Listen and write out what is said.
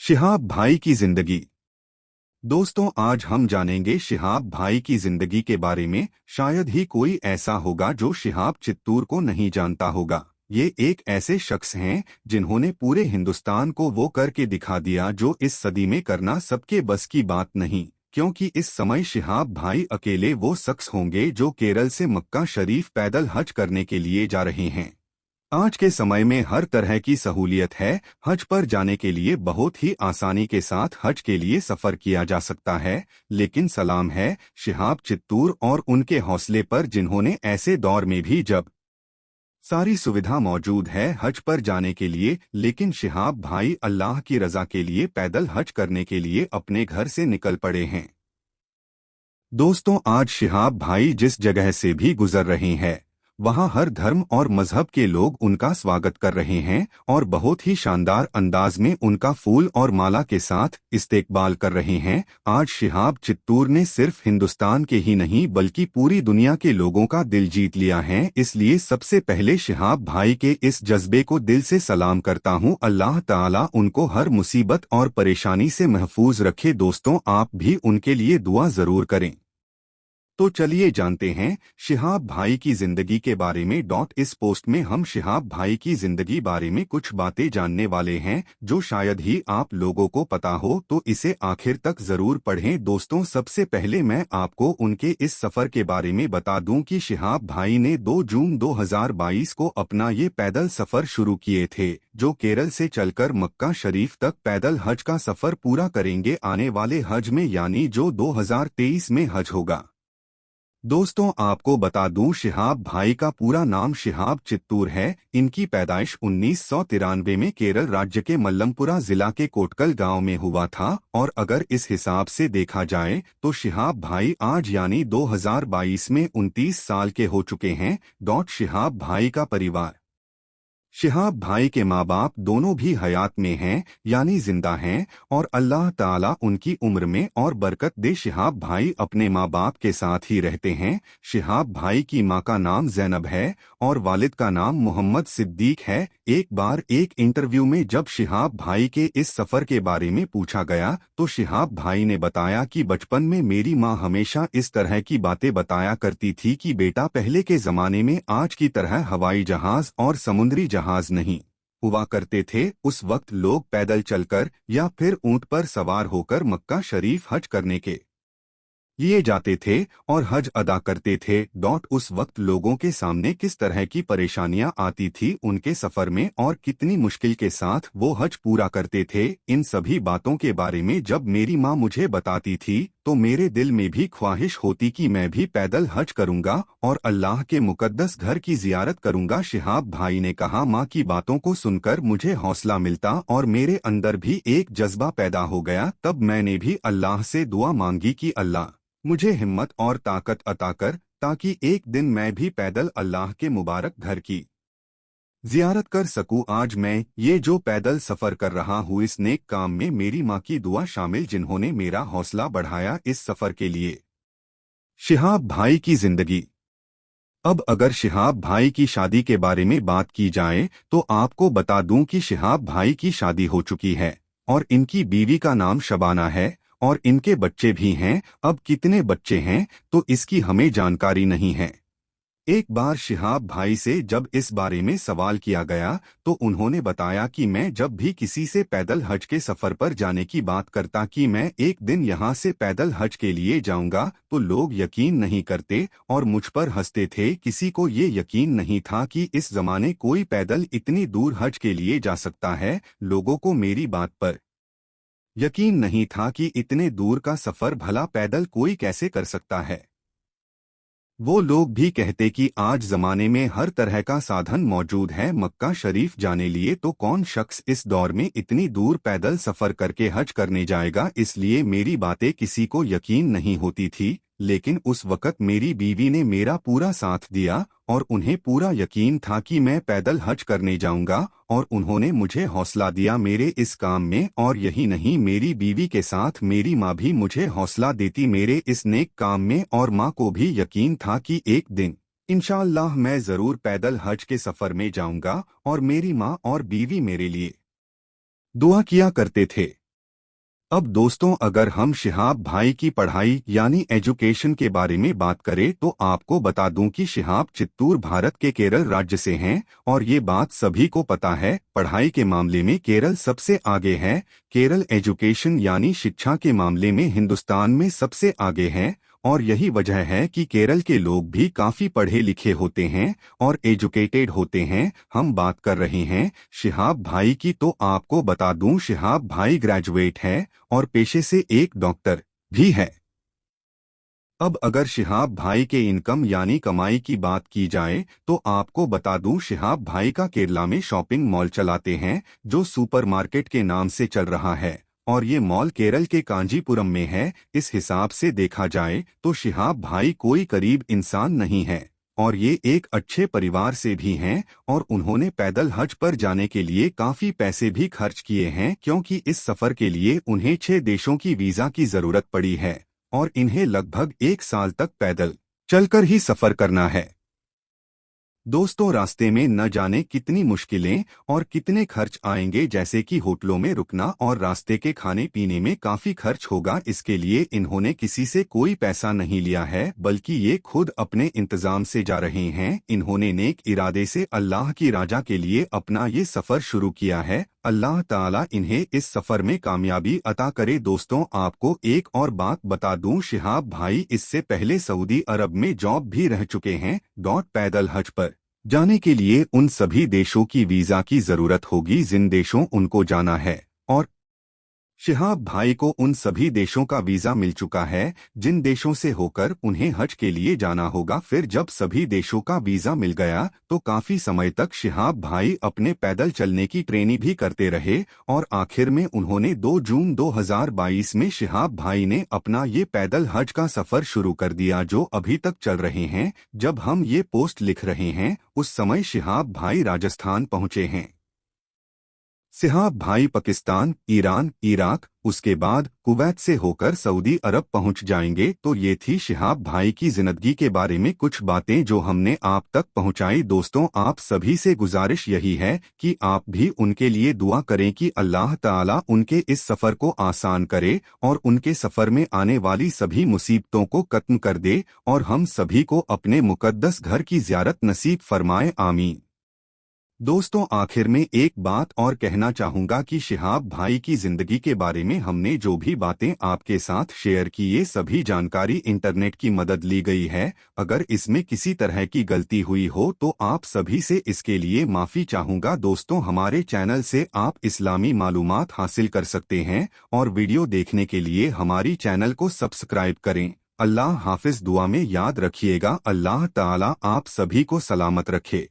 शिहाब भाई की जिंदगी। दोस्तों, आज हम जानेंगे शिहाब भाई की जिंदगी के बारे में। शायद ही कोई ऐसा होगा जो शिहाब चित्तूर को नहीं जानता होगा। ये एक ऐसे शख्स हैं जिन्होंने पूरे हिंदुस्तान को वो करके दिखा दिया जो इस सदी में करना सबके बस की बात नहीं। क्योंकि इस समय शिहाब भाई अकेले वो शख्स होंगे जो केरल से मक्का शरीफ पैदल हज करने के लिए जा रहे हैं। आज के समय में हर तरह की सहूलियत है। हज पर जाने के लिए बहुत ही आसानी के साथ हज के लिए सफर किया जा सकता है। लेकिन सलाम है शिहाब चित्तूर और उनके हौसले पर, जिन्होंने ऐसे दौर में भी जब सारी सुविधा मौजूद है हज पर जाने के लिए, लेकिन शिहाब भाई अल्लाह की रजा के लिए पैदल हज करने के लिए अपने घर से निकल पड़े हैं। दोस्तों, आज शिहाब भाई जिस जगह से भी गुजर रहे हैं वहां हर धर्म और मजहब के लोग उनका स्वागत कर रहे हैं और बहुत ही शानदार अंदाज में उनका फूल और माला के साथ इस्तेकबाल कर रहे हैं। आज शिहाब चित्तूर ने सिर्फ हिंदुस्तान के ही नहीं बल्कि पूरी दुनिया के लोगों का दिल जीत लिया है। इसलिए सबसे पहले शिहाब भाई के इस जज्बे को दिल से सलाम करता हूं। अल्लाह ताला उनको हर मुसीबत और परेशानी से महफूज रखे। दोस्तों, आप भी उनके लिए दुआ जरूर करें। तो चलिए जानते हैं शिहाब भाई की जिंदगी के बारे में। इस पोस्ट में हम शिहाब भाई की जिंदगी बारे में कुछ बातें जानने वाले हैं जो शायद ही आप लोगों को पता हो, तो इसे आखिर तक जरूर पढ़ें। दोस्तों, सबसे पहले मैं आपको उनके इस सफर के बारे में बता दूं कि शिहाब भाई ने 2 जून 2022 को अपना ये पैदल सफर शुरू किए थे, जो केरल से चलकर मक्का शरीफ तक पैदल हज का सफर पूरा करेंगे आने वाले हज में, यानी जो 2023 में हज होगा। दोस्तों, आपको बता दूं शिहाब भाई का पूरा नाम शिहाब चित्तूर है। इनकी पैदाइश 1993 में केरल राज्य के मल्लमपुरा जिला के कोटकल गांव में हुआ था। और अगर इस हिसाब से देखा जाए तो शिहाब भाई आज यानी 2022 में 29 साल के हो चुके हैं। शिहाब भाई का परिवार। शिहाब भाई के माँ बाप दोनों भी हयात में हैं, यानी जिंदा हैं, और अल्लाह ताला उनकी उम्र में और बरकत दे। शिहाब भाई अपने माँ बाप के साथ ही रहते हैं। शिहाब भाई की माँ का नाम जैनब है और वालिद का नाम मोहम्मद सिद्दीक है। एक बार एक इंटरव्यू में जब शिहाब भाई के इस सफर के बारे में पूछा गया तो शिहाब भाई ने बताया कि बचपन में मेरी माँ हमेशा इस तरह की बातें बताया करती थी कि बेटा, पहले के जमाने में आज की तरह हवाई जहाज और समुद्री जहाज नहीं हुआ करते थे। उस वक्त लोग पैदल चलकर या फिर ऊंट पर सवार होकर मक्का शरीफ हज करने के लिए जाते थे और हज अदा करते थे। उस वक्त लोगों के सामने किस तरह की परेशानियां आती थी उनके सफर में और कितनी मुश्किल के साथ वो हज पूरा करते थे, इन सभी बातों के बारे में जब मेरी माँ मुझे बताती थी तो मेरे दिल में भी ख्वाहिश होती कि मैं भी पैदल हज करूंगा और अल्लाह के मुकद्दस घर की जियारत करूंगा। शिहाब भाई ने कहा, माँ की बातों को सुनकर मुझे हौसला मिलता और मेरे अंदर भी एक जज्बा पैदा हो गया। तब मैंने भी अल्लाह से दुआ मांगी कि अल्लाह मुझे हिम्मत और ताकत अता कर, ताकि एक दिन मैं भी पैदल अल्लाह के मुबारक घर की जियारत कर सकूं। आज मैं ये जो पैदल सफर कर रहा हूँ इस नेक काम में मेरी माँ की दुआ शामिल, जिन्होंने मेरा हौसला बढ़ाया इस सफर के लिए। शिहाब भाई की जिंदगी। अब अगर शिहाब भाई की शादी के बारे में बात की जाए तो आपको बता दूं कि शिहाब भाई की शादी हो चुकी है और इनकी बीवी का नाम शबाना है और इनके बच्चे भी हैं। अब कितने बच्चे हैं तो इसकी हमें जानकारी नहीं है। एक बार शिहाब भाई से जब इस बारे में सवाल किया गया तो उन्होंने बताया कि मैं जब भी किसी से पैदल हज के सफर पर जाने की बात करता कि मैं एक दिन यहाँ से पैदल हज के लिए जाऊंगा तो लोग यकीन नहीं करते और मुझ पर हंसते थे। किसी को ये यकीन नहीं था कि इस जमाने कोई पैदल इतनी दूर हज के लिए जा सकता है। लोगों को मेरी बात पर यकीन नहीं था कि इतने दूर का सफर भला पैदल कोई कैसे कर सकता है। वो लोग भी कहते कि आज जमाने में हर तरह का साधन मौजूद है मक्का शरीफ जाने लिए, तो कौन शख्स इस दौर में इतनी दूर पैदल सफर करके हज करने जाएगा। इसलिए मेरी बातें किसी को यकीन नहीं होती थी, लेकिन उस वक़्त मेरी बीवी ने मेरा पूरा साथ दिया और उन्हें पूरा यकीन था कि मैं पैदल हज करने जाऊंगा और उन्होंने मुझे हौसला दिया मेरे इस काम में। और यही नहीं, मेरी बीवी के साथ मेरी माँ भी मुझे हौसला देती मेरे इस नेक काम में और माँ को भी यकीन था कि एक दिन इंशाअल्लाह मैं ज़रूर पैदल हज के सफ़र में जाऊंगा। और मेरी माँ और बीवी मेरे लिए दुआ किया करते थे। अब दोस्तों, अगर हम शिहाब भाई की पढ़ाई यानी एजुकेशन के बारे में बात करें तो आपको बता दूं कि शिहाब चित्तूर भारत के केरल राज्य से हैं और ये बात सभी को पता है। पढ़ाई के मामले में केरल सबसे आगे है। केरल एजुकेशन यानी शिक्षा के मामले में हिंदुस्तान में सबसे आगे है और यही वजह है कि केरल के लोग भी काफी पढ़े लिखे होते हैं और एजुकेटेड होते हैं। हम बात कर रहे हैं शिहाब भाई की, तो आपको बता दूं शिहाब भाई ग्रेजुएट है और पेशे से एक डॉक्टर भी है। अब अगर शिहाब भाई के इनकम यानी कमाई की बात की जाए तो आपको बता दूं शिहाब भाई का केरला में शॉपिंग मॉल चलाते हैं जो सुपरमार्केट के नाम से चल रहा है और ये मॉल केरल के कांजीपुरम में है। इस हिसाब से देखा जाए तो शिहाब भाई कोई गरीब इंसान नहीं है और ये एक अच्छे परिवार से भी हैं और उन्होंने पैदल हज पर जाने के लिए काफी पैसे भी खर्च किए हैं क्योंकि इस सफर के लिए उन्हें 6 देशों की वीजा की जरूरत पड़ी है और इन्हें लगभग 1 साल तक पैदल चलकर ही सफर करना है। दोस्तों, रास्ते में न जाने कितनी मुश्किलें और कितने खर्च आएंगे, जैसे कि होटलों में रुकना और रास्ते के खाने पीने में काफी खर्च होगा। इसके लिए इन्होंने किसी से कोई पैसा नहीं लिया है बल्कि ये खुद अपने इंतजाम से जा रहे हैं। इन्होंने नेक इरादे से अल्लाह की राजा के लिए अपना ये सफर शुरू किया है। अल्लाह ताला इन्हें इस सफर में कामयाबी अता करे। दोस्तों, आपको एक और बात बता दूं, शिहाब भाई इससे पहले सऊदी अरब में जॉब भी रह चुके हैं। पैदल हज पर जाने के लिए उन सभी देशों की वीजा की जरूरत होगी जिन देशों उनको जाना है और शिहाब भाई को उन सभी देशों का वीजा मिल चुका है जिन देशों से होकर उन्हें हज के लिए जाना होगा। फिर जब सभी देशों का वीजा मिल गया तो काफी समय तक शिहाब भाई अपने पैदल चलने की ट्रेनिंग भी करते रहे और आखिर में उन्होंने 2 जून 2022 में शिहाब भाई ने अपना ये पैदल हज का सफर शुरू कर दिया जो अभी तक चल रहे हैं। जब हम ये पोस्ट लिख रहे हैं उस समय शिहाब भाई राजस्थान पहुंचे हैं। शिहाब भाई पाकिस्तान, ईरान, इराक, उसके बाद कुवैत से होकर सऊदी अरब पहुंच जाएंगे। तो ये थी शिहाब भाई की जिंदगी के बारे में कुछ बातें जो हमने आप तक पहुंचाई। दोस्तों, आप सभी से गुजारिश यही है कि आप भी उनके लिए दुआ करें कि अल्लाह ताला उनके इस सफर को आसान करे और उनके सफर में आने वाली सभी मुसीबतों को खत्म कर दे और हम सभी को अपने मुकद्दस घर की ज़ियारत नसीब फरमाए, आमीन। दोस्तों, आखिर में एक बात और कहना चाहूंगा कि शिहाब भाई की जिंदगी के बारे में हमने जो भी बातें आपके साथ शेयर की, ये सभी जानकारी इंटरनेट की मदद ली गई है। अगर इसमें किसी तरह की गलती हुई हो तो आप सभी से इसके लिए माफी चाहूंगा। दोस्तों, हमारे चैनल से आप इस्लामी मालूमात हासिल कर सकते हैं और वीडियो देखने के लिए हमारी चैनल को सब्सक्राइब करें। अल्लाह हाफिज। दुआ में याद रखिएगा। अल्लाह ताला आप सभी को सलामत रखे।